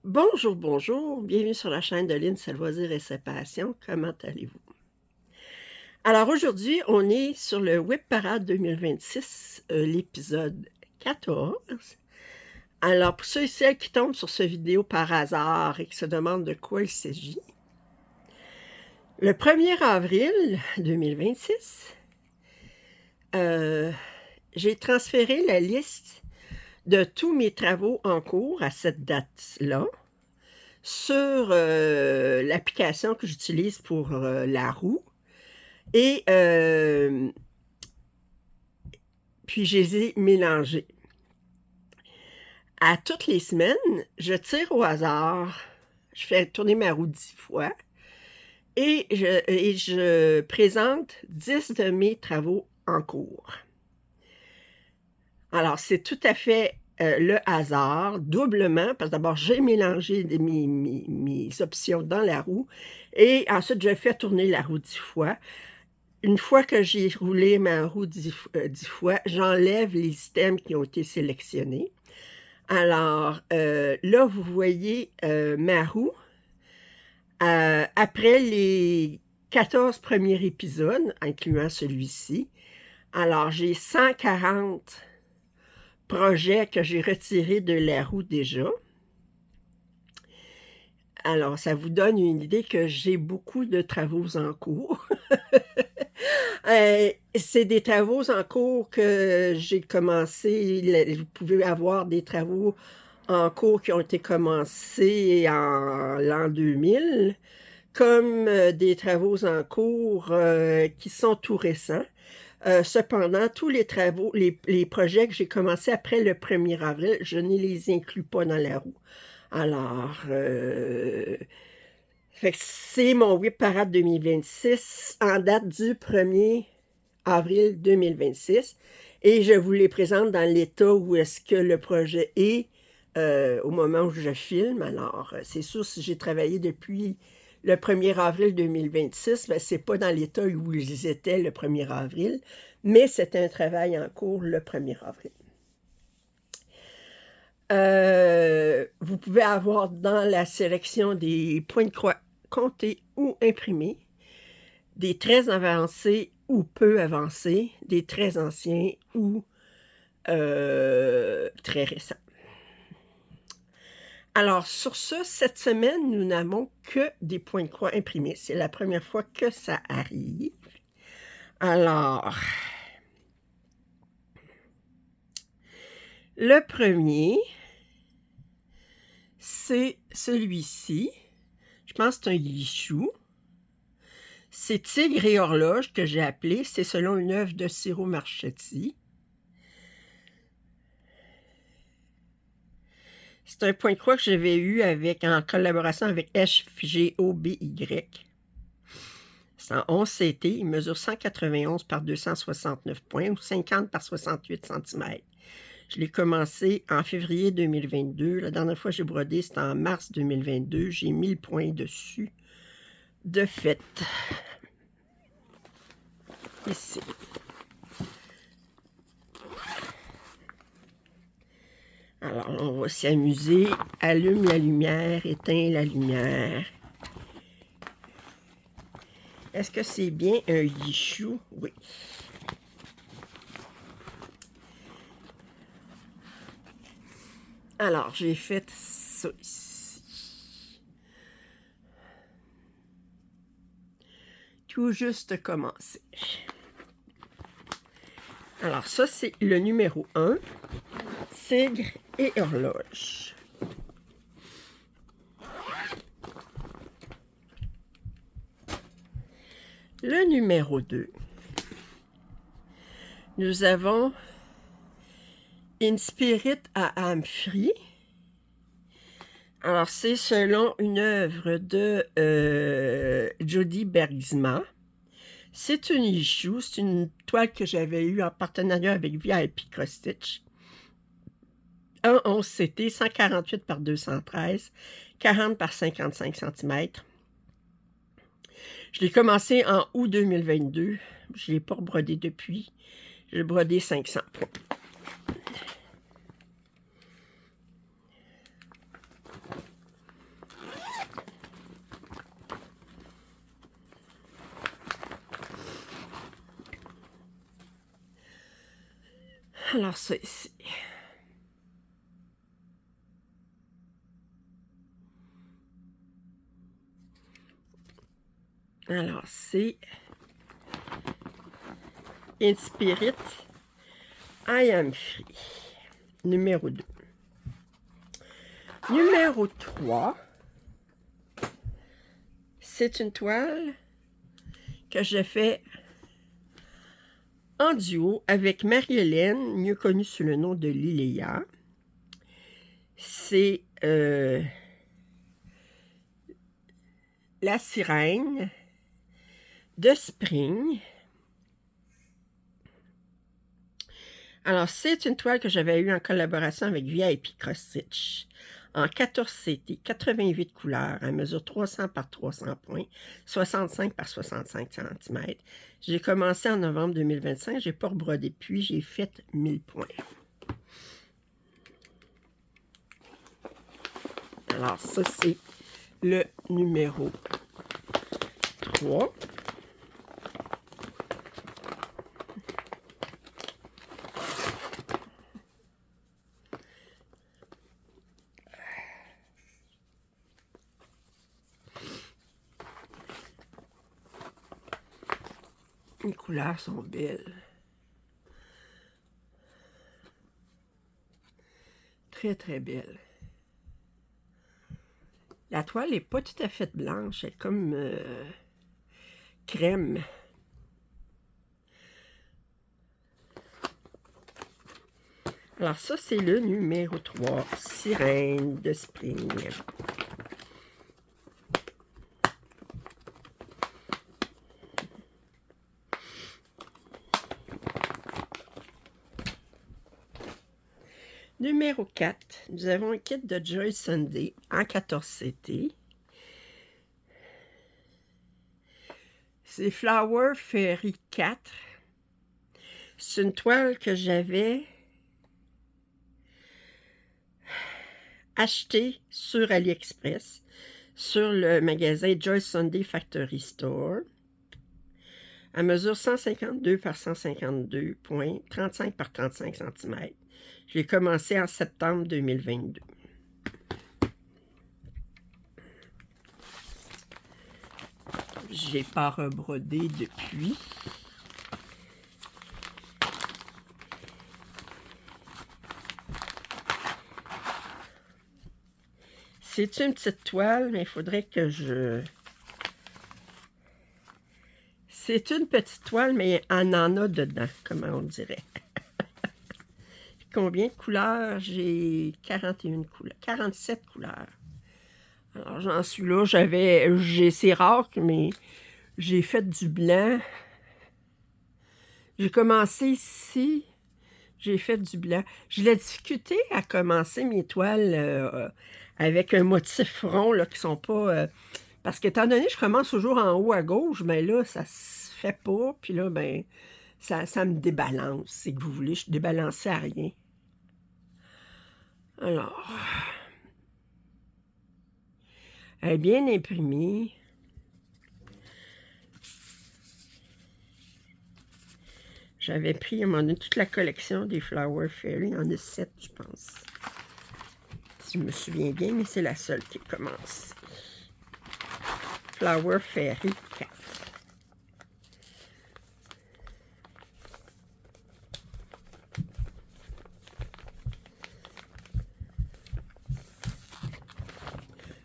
Bonjour, bonjour, bienvenue sur la chaîne de Lynn Loisirs et ses passions. Comment allez-vous? Alors aujourd'hui, on est sur le Web Parade 2026, l'épisode 14. Alors pour ceux et celles qui tombent sur cette vidéo par hasard et qui se demandent de quoi il s'agit, le 1er avril 2026, j'ai transféré la liste de tous mes travaux en cours à cette date-là sur l'application que j'utilise pour la roue. Et puis je les ai mélangés. À toutes les semaines, je tire au hasard, je fais tourner ma roue 10 fois et je présente 10 de mes travaux en cours. Alors, c'est tout à fait le hasard, doublement, parce que d'abord, j'ai mélangé mes options dans la roue et ensuite, je fais tourner la roue 10 fois. Une fois que j'ai roulé ma roue 10 fois, j'enlève les items qui ont été sélectionnés. Alors, là, vous voyez ma roue. Après les 14 premiers épisodes, incluant celui-ci, alors j'ai 140 projets que j'ai retirés de la roue déjà. Alors, ça vous donne une idée que j'ai beaucoup de travaux en cours. C'est des travaux en cours que j'ai commencé. Vous pouvez avoir des travaux en cours qui ont été commencés en l'an 2000, comme des travaux en cours qui sont tout récents. Cependant, tous les travaux, les projets que j'ai commencés après le 1er avril, je ne les inclus pas dans la roue. Alors, fait que c'est mon Whip Parade 2026 en date du 1er avril 2026 et je vous les présente dans l'état où est-ce que le projet est au moment où je filme. Alors, c'est sûr, si j'ai travaillé depuis le 1er avril 2026, ben, c'est pas dans l'état où ils étaient le 1er avril, mais c'est un travail en cours le 1er avril. Vous pouvez avoir dans la sélection des points de croix comptés ou imprimés, des traits avancés ou peu avancés, des traits anciens ou très récents. Alors, sur ce, cette semaine, nous n'avons que des points de croix imprimés. C'est la première fois que ça arrive. Alors, le premier, c'est celui-ci. Je pense que c'est un Yichou. C'est Tigre et horloge que j'ai appelé. C'est selon une œuvre de Ciro Marchetti. C'est un point de croix que j'avais eu en collaboration avec FGOBY. C'est en 11 CT. Il mesure 191 par 269 points ou 50 par 68 cm. Je l'ai commencé en février 2022. La dernière fois que j'ai brodé, c'était en mars 2022. J'ai 1000 points dessus de fait. Ici. Alors, on va s'amuser. Allume la lumière, éteins la lumière. Est-ce que c'est bien un Yichou? Oui. Alors, j'ai fait ça ici. Tout juste commencé. Alors, ça, c'est le numéro 1. Tigre et horloge. Le numéro 2. Nous avons In Spirit à Amphrey. Alors, c'est selon une œuvre de Jody Bergsma. C'est une Yichou, c'est une toile que j'avais eue en partenariat avec VIP Cross Stitch. 1,11 CT, 148 par 213, 40 par 55 cm. Je l'ai commencé en août 2022. Je ne l'ai pas brodé depuis. J'ai brodé 500 points. Alors, ça ici. Alors, c'est In Spirit, I Am Free, numéro 2. Numéro 3, c'est une toile que je fais en duo avec Marie-Hélène, mieux connue sous le nom de Liléa. C'est la sirène de Spring. Alors, c'est une toile que j'avais eue en collaboration avec VIP Cross Stitch en 14 CT, 88 couleurs. Elle mesure 300 par 300 points, 65 par 65 cm. J'ai commencé en novembre 2025, j'ai pas rebrodé puis j'ai fait 1000 points. Alors, ça, c'est le numéro 3. Les couleurs sont belles. Très, très belle. La toile n'est pas tout à fait blanche, elle est comme crème. Alors ça, c'est le numéro 3, Sirène de Spring. Numéro 4, nous avons un kit de Joy Sunday en 14 CT. C'est Flower Fairy 4. C'est une toile que j'avais achetée sur AliExpress, sur le magasin Joy Sunday Factory Store. Elle mesure 152 par 152 points, 35 par 35 cm. Je l'ai commencé en septembre 2022. J'ai pas rebrodé depuis. C'est une petite toile, mais il faudrait que je... C'est une petite toile, mais on en a dedans, comment on dirait. Combien de couleurs? J'ai 41 couleurs, 47 couleurs. Alors, j'en suis là. C'est rare, mais j'ai fait du blanc. J'ai commencé ici. J'ai fait du blanc. J'ai la difficulté à commencer mes toiles avec un motif rond, là, qui sont pas... parce qu'étant donné, je commence toujours en haut à gauche, mais là, ça se fait pas. Puis là, ben, ça me débalance. C'est que vous voulez, je suis débalancée à rien. Alors, elle est bien imprimée. J'avais pris à un moment donné toute la collection des Flower Fairy. Il y en a 7, je pense. Si je me souviens bien, mais c'est la seule qui commence. Flower Fairy 4.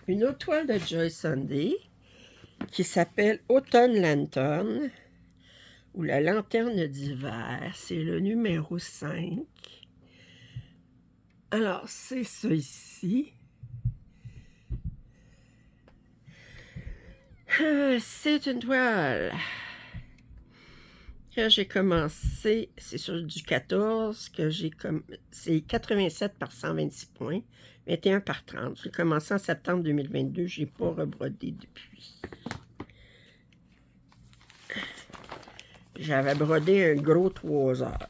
Une autre toile de Joy Sunday qui s'appelle Autumn Lantern ou la lanterne d'hiver. C'est le numéro 5. Alors, c'est ça ici. C'est une toile que j'ai commencé, c'est sur du 14, que j'ai comme c'est 87 par 126 points, 21 par 30. J'ai commencé en septembre 2022, j'ai pas rebrodé depuis. J'avais brodé un gros 3 heures.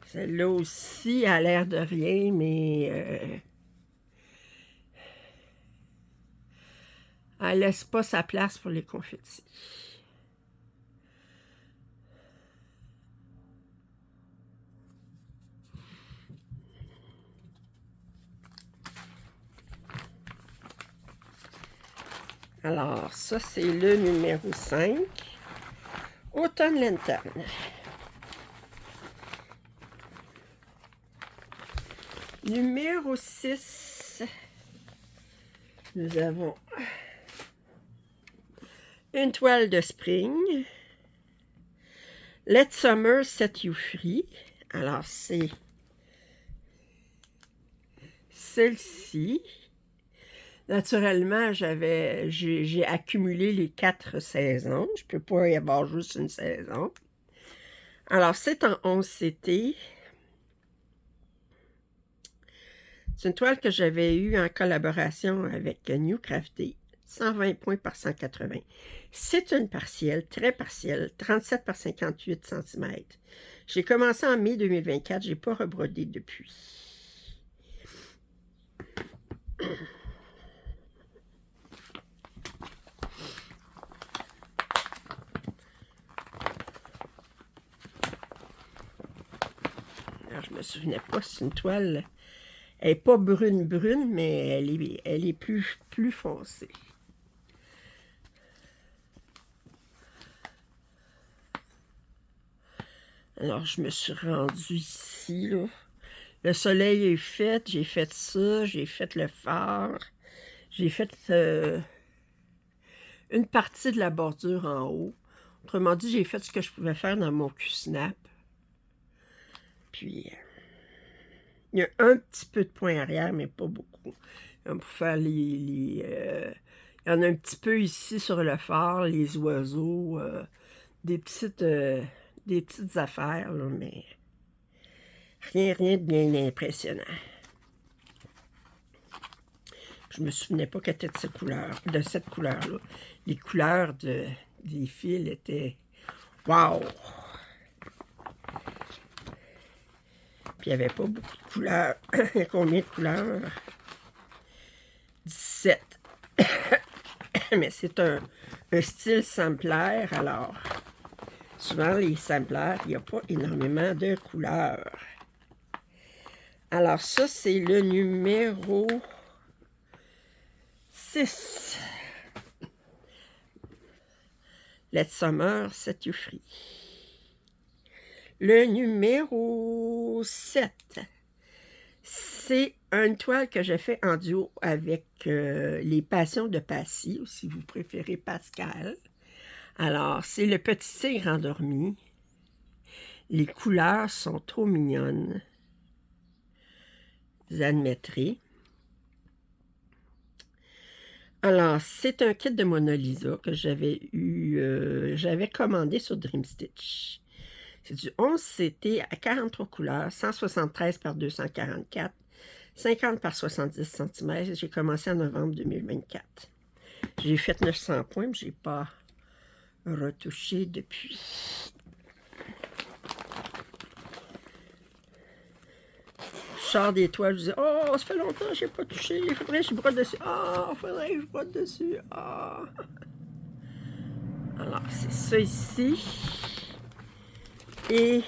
Celle-là aussi a l'air de rien, mais Elle laisse pas sa place pour les confettis. Alors, ça, c'est le numéro 5. Automne Lanterne. Numéro 6. Nous avons une toile de spring. Let Summer Set You Free. Alors, c'est celle-ci. Naturellement, j'ai accumulé les 4 saisons. Je ne peux pas y avoir juste une saison. Alors, c'est en 11 CT. C'est une toile que j'avais eue en collaboration avec New Crafty. 120 points par 180. C'est une partielle, très partielle, 37 par 58 cm. J'ai commencé en mai 2024, je n'ai pas rebrodé depuis. Alors, je me souvenais pas, c'est une toile, elle n'est pas brune, mais elle est plus foncée. Alors, je me suis rendue ici, là. Le soleil est fait, j'ai fait ça, j'ai fait le phare, j'ai fait une partie de la bordure en haut. Autrement dit, j'ai fait ce que je pouvais faire dans mon Q-Snap. Puis, il y a un petit peu de point arrière, mais pas beaucoup. Pour faire il y en a un petit peu ici sur le phare, les oiseaux, des petites affaires, là, mais rien de bien impressionnant. Je me souvenais pas qu'elle était de cette couleur-là. Les couleurs des fils étaient... Wow! Puis il n'y avait pas beaucoup de couleurs. Combien de couleurs? 17. Mais c'est un style samplaire, alors souvent les samplaires, il n'y a pas énormément de couleurs. Alors ça, c'est le numéro 6. Let Summer Set You Free. Le numéro 7, c'est une toile que j'ai fait en duo avec les Passions de Passy, ou si vous préférez Pascal. Alors, c'est le petit tigre endormi. Les couleurs sont trop mignonnes. Vous admettrez. Alors, c'est un kit de Mona Lisa que j'avais commandé sur Dream Stitch. C'est du 11 CT à 43 couleurs, 173 par 244, 50 par 70 cm. J'ai commencé en novembre 2024. J'ai fait 900 points, mais je n'ai pas retouché depuis. Je sors des toiles, je dis « Oh, ça fait longtemps que je n'ai pas touché, il faudrait que je brode dessus. Ah, il faudrait que je brode dessus. Ah. » Alors, c'est ça ici. Et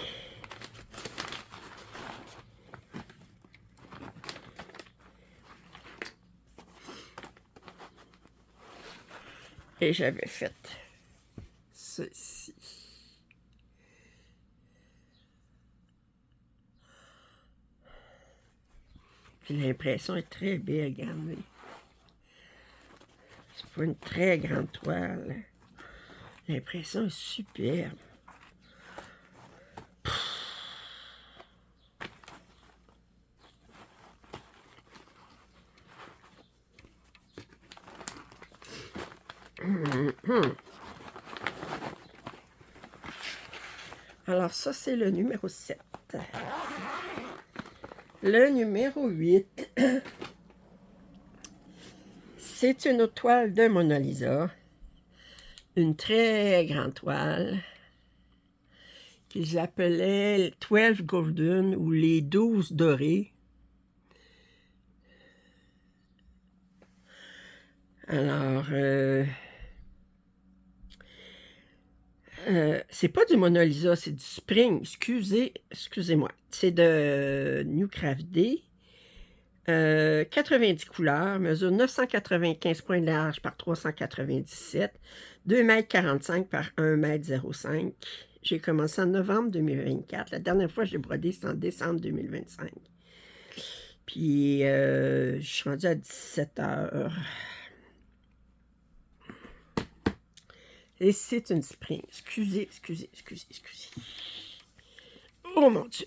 j'avais fait ceci. Puis l'impression est très belle, regardez. C'est pas une très grande toile. L'impression est superbe. Alors ça, c'est le numéro 7. Le numéro 8, c'est une autre toile de Mona Lisa. Une très grande toile qu'ils appelaient 12 Golden ou les 12 dorés. Alors, c'est pas du Mona Lisa, c'est du Spring. Excusez-moi. C'est de New Craft Day. 90 couleurs, mesure 995 points de large par 397, 2,45 m par 1,05 m. J'ai commencé en novembre 2024. La dernière fois que j'ai brodé, c'était en décembre 2025. Puis, je suis rendue à 17 heures. Et c'est une spring. Excusez. Oh mon Dieu.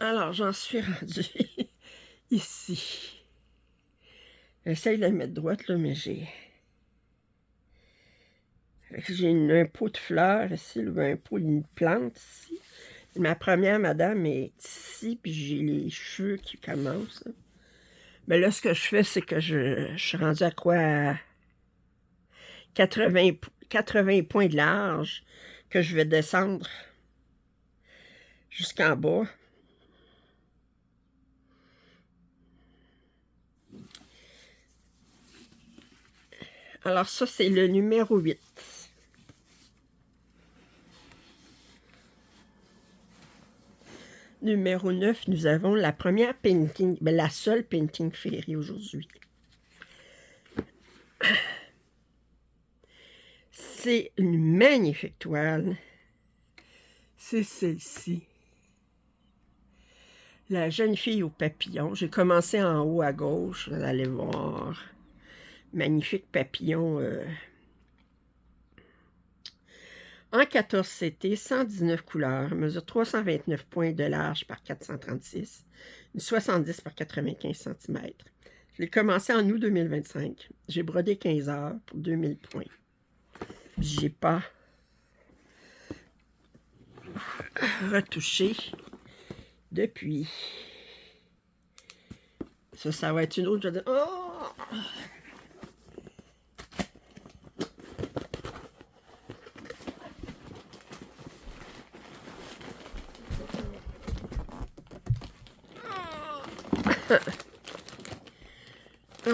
Alors, j'en suis rendue ici. J'essaye de la mettre droite, là, mais j'ai un pot de fleurs ici, un pot d'une plante ici. Ma première madame est ici, puis j'ai les cheveux qui commencent. Mais là, ce que je fais, c'est que je suis rendue à quoi? À 80 points de large, que je vais descendre jusqu'en bas. Alors ça, c'est le numéro 8. Numéro 9, nous avons la première painting, la seule painting féerie aujourd'hui. C'est une magnifique toile. C'est celle-ci. La jeune fille au papillon. J'ai commencé en haut à gauche, vous allez voir. Magnifique papillon. En 14 CT, 119 couleurs, mesure 329 points de large par 436, une 70 par 95 cm. Je l'ai commencé en août 2025. J'ai brodé 15 heures pour 2000 points. J'ai pas retouché depuis. Ça va être une autre. Je vais dire, oh! Oh.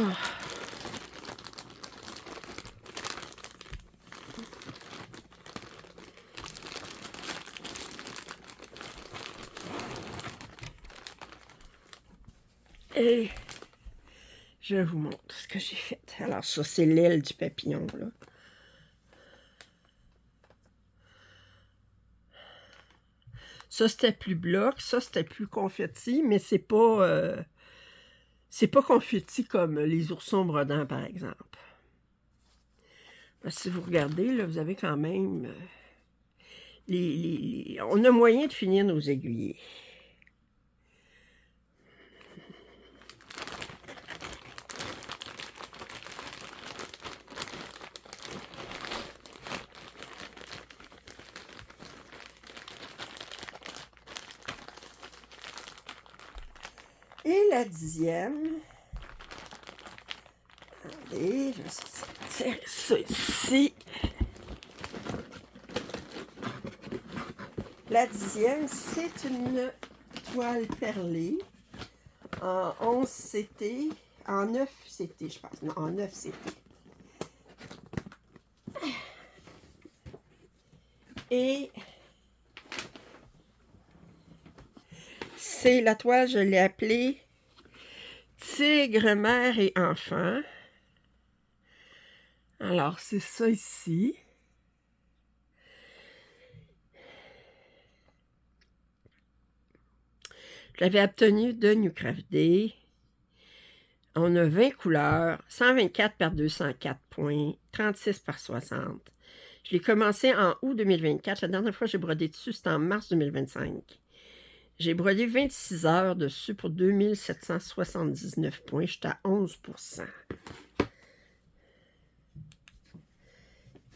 Et je vous montre ce que j'ai fait. Alors ça, c'est l'aile du papillon, là. Ça, c'était plus bloc. Ça, c'était plus confetti, mais c'est pas confetti comme les oursons brodants, par exemple. Parce que si vous regardez, là, vous avez quand même... on a moyen de finir nos aiguillés. Et la 10e... Allez, je vais sortir ça ici. La 10e, c'est une toile perlée en 11 CT, en 9 CT, je pense. Non, en 9 CT. Et c'est la toile, je l'ai appelée Tigre, mère et enfant. Alors, c'est ça ici. Je l'avais obtenu de New Craft Day. On a 20 couleurs, 124 par 204 points, 36 par 60. Je l'ai commencé en août 2024. La dernière fois que j'ai brodé dessus, c'était en mars 2025. J'ai brodé 26 heures dessus pour 2779 points. J'étais à 11%.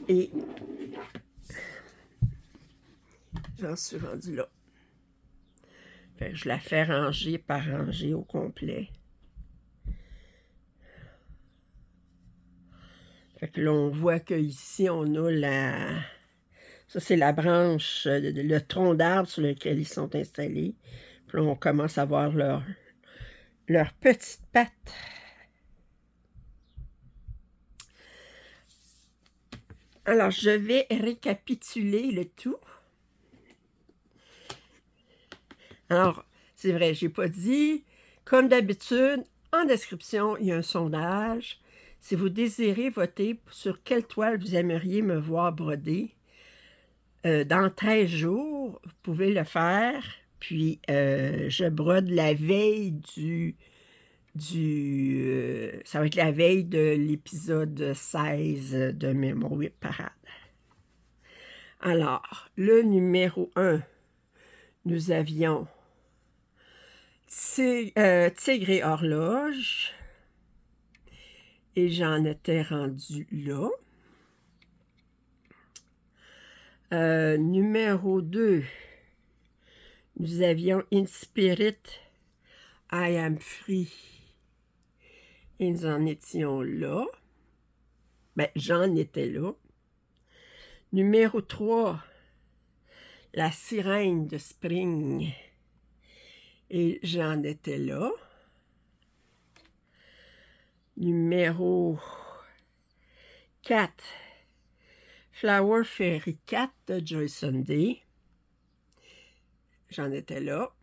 Et j'en suis rendue là. Fait que je la fais ranger par rangée au complet. Fait que là, on voit qu'ici, on a ça, c'est la branche, le tronc d'arbre sur lequel ils sont installés. Puis là, on commence à voir leurs petites pattes. Alors, je vais récapituler le tout. Alors, c'est vrai, j'ai pas dit. Comme d'habitude, en description, il y a un sondage. Si vous désirez voter sur quelle toile vous aimeriez me voir broder, dans 13 jours, vous pouvez le faire. Puis, je brode la veille ça va être la veille de l'épisode 16 de Mémoire Whip Parade. Alors, le numéro 1, nous avions Tigre et Horloge. Et j'en étais rendue là. Numéro 2, nous avions In Spirit, I Am Free. Et nous en étions là. Ben, j'en étais là. Numéro 3, La Sirène de Spring. Et j'en étais là. Numéro 4, Flower Fairy 4 de Joy Sunday. J'en étais là.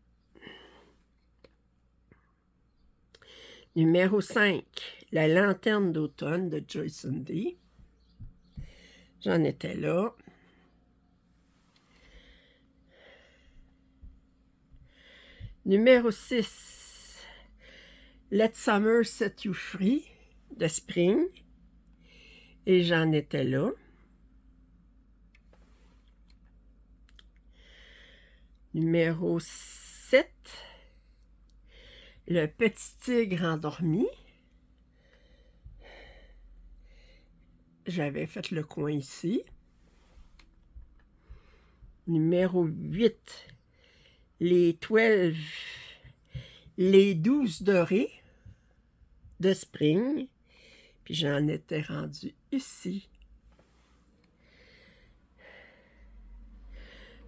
Numéro 5, La Lanterne d'automne de Joy Sunday. J'en étais là. Numéro 6, Let Summer Set You Free de Spring. Et j'en étais là. Numéro 7, Le Petit Tigre endormi. J'avais fait le coin ici. Numéro 8, Les 12 dorés de Spring. Puis j'en étais rendu ici.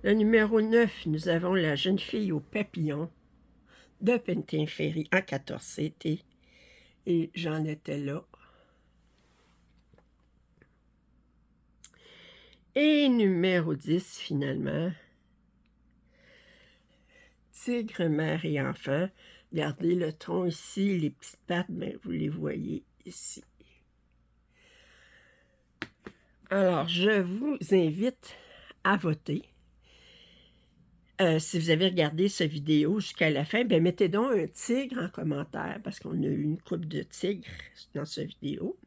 Le numéro 9, nous avons La Jeune Fille au papillon de Pintin Ferry en 14 CT. Et j'en étais là. Et numéro 10, finalement, Tigre, mère et enfant. Regardez le tronc ici, les petites pattes, bien, vous les voyez ici. Alors, je vous invite à voter. Si vous avez regardé cette vidéo jusqu'à la fin, bien, mettez donc un tigre en commentaire, parce qu'on a eu une coupe de tigres dans cette vidéo.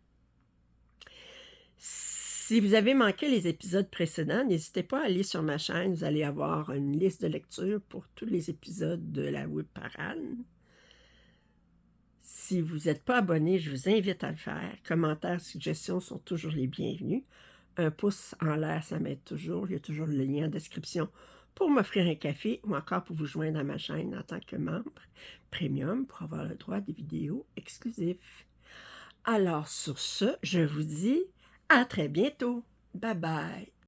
Si vous avez manqué les épisodes précédents, n'hésitez pas à aller sur ma chaîne. Vous allez avoir une liste de lecture pour tous les épisodes de la Whip Parade. Si vous n'êtes pas abonné, je vous invite à le faire. Commentaires, suggestions sont toujours les bienvenus. Un pouce en l'air, ça m'aide toujours. Il y a toujours le lien en description pour m'offrir un café ou encore pour vous joindre à ma chaîne en tant que membre premium pour avoir le droit à des vidéos exclusives. Alors, sur ce, je vous dis à très bientôt. Bye bye.